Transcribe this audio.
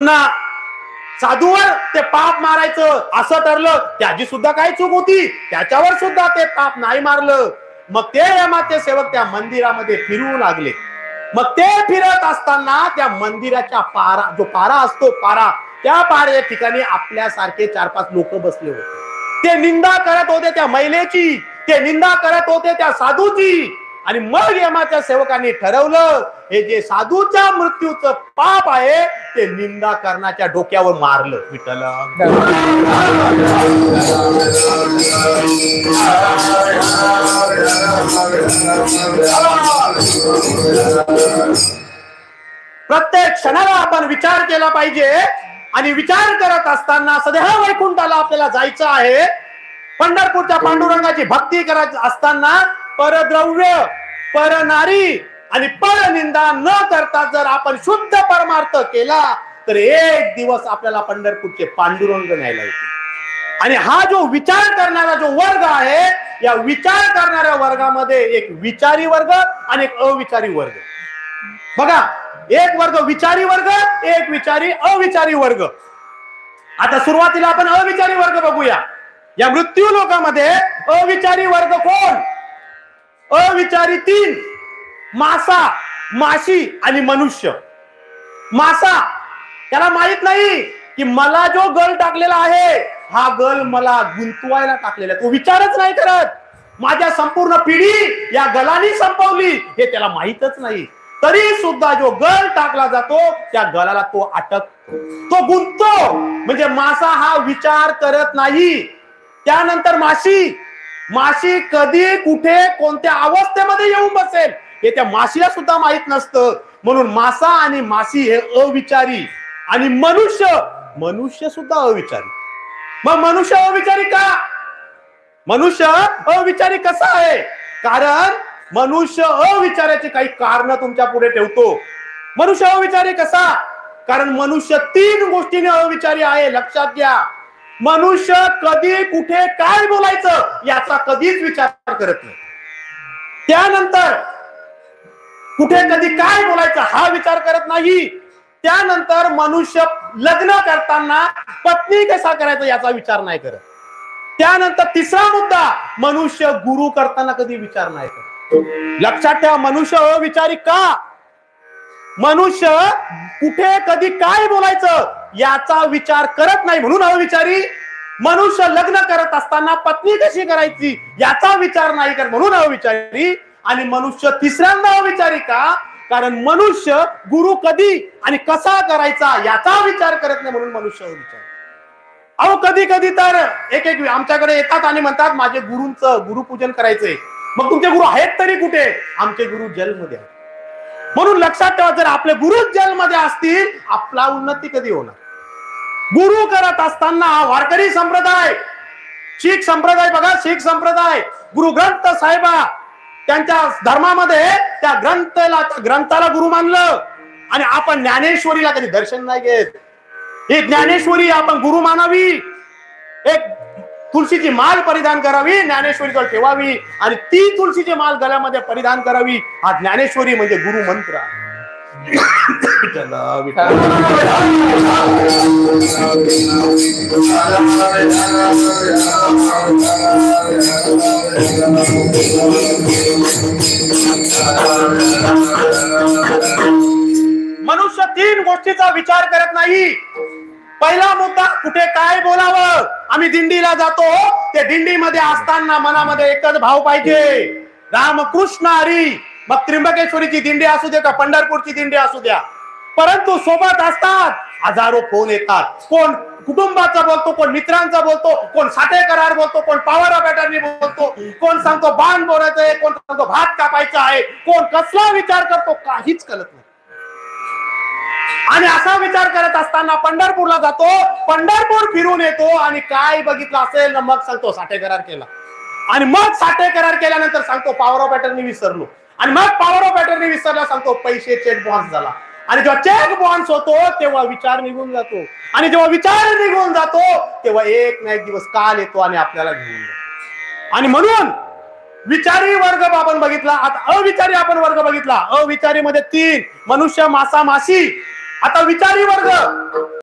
पुन्हा साधूवर ते पाप मारायचं असं ठरलं, त्याची सुद्धा काय चूक होती, त्याच्यावर सुद्धा ते पाप नाही मारलं. मग ते यमाचे सेवक त्या मंदिरामध्ये फिरू लागले. मग ते फिरत असताना त्या मंदिराच्या पारा, जो पारा असतो पारा, त्या पाऱ्या ठिकाणी आपल्यासारखे 4-5 लोक बसले होते. ते निंदा करत होते त्या महिलेची, ते निंदा करत होते त्या साधूची. आणि मग यमाच्या सेवकांनी ठरवलं, हे जे साधूच्या मृत्यूचं पाप आहे ते निंदा करण्याच्या डोक्यावर मारलं. विठ्ठल प्रत्येक क्षणाला आपण विचार केला पाहिजे. आणि विचार करत असताना सदैव वैकुंठाला आपल्याला जायचं आहे. पंढरपूरच्या पांडुरंगाची भक्ती करत असताना परद्रव्य, परनारी आणि परनिंदा न करता जर आपण शुद्ध परमार्थ केला तर एक दिवस आपल्याला पंढरपूरचे पांडुरंग न्यायला येते. आणि हा जो विचार करणारा जो वर्ग आहे, या विचार करणाऱ्या वर्गामध्ये एक विचारी वर्ग आणि एक अविचारी वर्ग. बघा, एक वर्ग विचारी वर्ग, एक विचारी अविचारी वर्ग. आता सुरुवातीला आपण अविचारी वर्ग बघूया. या मृत्यू लोकांमध्ये अविचारी वर्ग कोण? अविचारी 3: मासा, माशी आणि मनुष्य. मासा, त्याला माहित नाही की मला जो गल टाकलेला आहे हा गल मला गुंतवायला टाकलेला, तो विचारच नाही करत. माझ्या संपूर्ण पिढी या गलाने संपवली हे त्याला माहितच नाही. तरी सुद्धा जो गल टाकला जातो त्या गलाला तो अटकतो, तो गुंततो. म्हणजे मासा हा विचार करत नाही. त्यानंतर माशी, माशी कधी कुठे कोणत्या अवस्थेमध्ये येऊन बसेल हे त्या माशीला सुद्धा माहित नसतं. म्हणून मासा आणि माशी हे अविचारी. आणि मनुष्य, मनुष्य सुद्धा अविचारी. मग मनुष्य अविचारी का? मनुष्य अविचारी कसा आहे? कारण मनुष्य अविचाराची काही कारण तुमच्या पुढे ठेवतो. मनुष्य अविचारी कसा? कारण मनुष्य 3 गोष्टीने अविचारी आहे. लक्षात घ्या. मनुष्य कधी कुठे काय बोलायचं याचा कधीच विचार करत नाही. त्यानंतर कुठे कधी काय बोलायचं हा विचार करत नाही. त्यानंतर मनुष्य लग्न करताना पत्नी कसा करायचा याचा विचार नाही करत. त्यानंतर तिसरा मुद्दा, मनुष्य गुरु करताना कधी विचार नाही करत. लक्षात ठेवा, मनुष्य अविचारी का? मनुष्य कुठे कधी काय बोलायचं याचा विचार करत नाही म्हणून अविचारी. मनुष्य लग्न करत असताना पत्नी कशी करायची याचा विचार नाही करत म्हणून अविचारी. आणि मनुष्य तिसऱ्यांदा अविचारी का? कारण मनुष्य गुरु कधी आणि कसा करायचा याचा विचार करत नाही म्हणून मनुष्य अविचारी. अहो, कधी कधी तर एक आमच्याकडे येतात आणि म्हणतात माझे गुरूंचं गुरुपूजन करायचंय. मग तुमचे गुरु आहेत तरी कुठे? आमचे गुरु जेलमध्ये आहेत. म्हणून लक्षात ठेवा, जर आपले गुरु जेलमध्ये असतील आपला उन्नती कधी होणार? गुरु करत असताना वारकरी संप्रदाय, शीख संप्रदाय बघा, शीख संप्रदाय गुरु ग्रंथ साहेबा त्यांच्या धर्मामध्ये त्या ग्रंथाला गुरु मानलं. आणि आपण ज्ञानेश्वरीला कधी दर्शन नाही घेत. ही ज्ञानेश्वरी आपण गुरु मानावी. एक तुळशीची माल परिधान करावी, ज्ञानेश्वरीजवळ ठेवावी आणि ती तुळशीची माल गळ्यामध्ये परिधान करावी. हा ज्ञानेश्वरी म्हणजे गुरु मंत्र. मनुष्य 3 गोष्टीचा विचार करत नाही. पहिला मुद्दा, कुठे काय बोलावं. आम्ही दिंडीला जातो, ते दिंडीमध्ये असताना मनामध्ये एकच भाव पाहिजे, रामकृष्ण हरी. मग त्र्यंबकेश्वरीची दिंडी असू दे का पंढरपूरची दिंडी असू द्या, परंतु सोबत असतात हजारो फोन येतात. कोण कुटुंबाचा बोलतो, कोण मित्रांचा बोलतो, कोण साठेकरार बोलतो, कोण पॉवर ऑफ अटर्नी बोलतो, कोण सांगतो बाण बोलायचंय, कोण सांगतो भात कापायचा आहे, कोण कसला विचार करतो काहीच कळत नाही. आणि असा विचार करत असताना पंढरपूरला जातो, पंढरपूर फिरून येतो आणि काय बघितलं असेल ना मग सांगतो साठेकरार केला. आणि मग साठेकरार केल्यानंतर सांगतो पॉवर ऑफ अटर्नी विसरलो. आणि मग पॉवर ऑफ अटर्नी विसरला सांगतो पैसे चेक बाउन्स झाला. आणि जेव्हा चेक बाउन्स होतो तेव्हा विचार निघून जातो. आणि जेव्हा विचार निघून जातो तेव्हा एक ना एक दिवस काल येतो आणि आपल्याला घेऊन जातो. आणि म्हणून विचारी वर्ग आपण बघितला. आता अविचारी आपण वर्ग बघितला. अविचारी मध्ये 3, मनुष्य, मासा, माशी. आता विचारी वर्ग,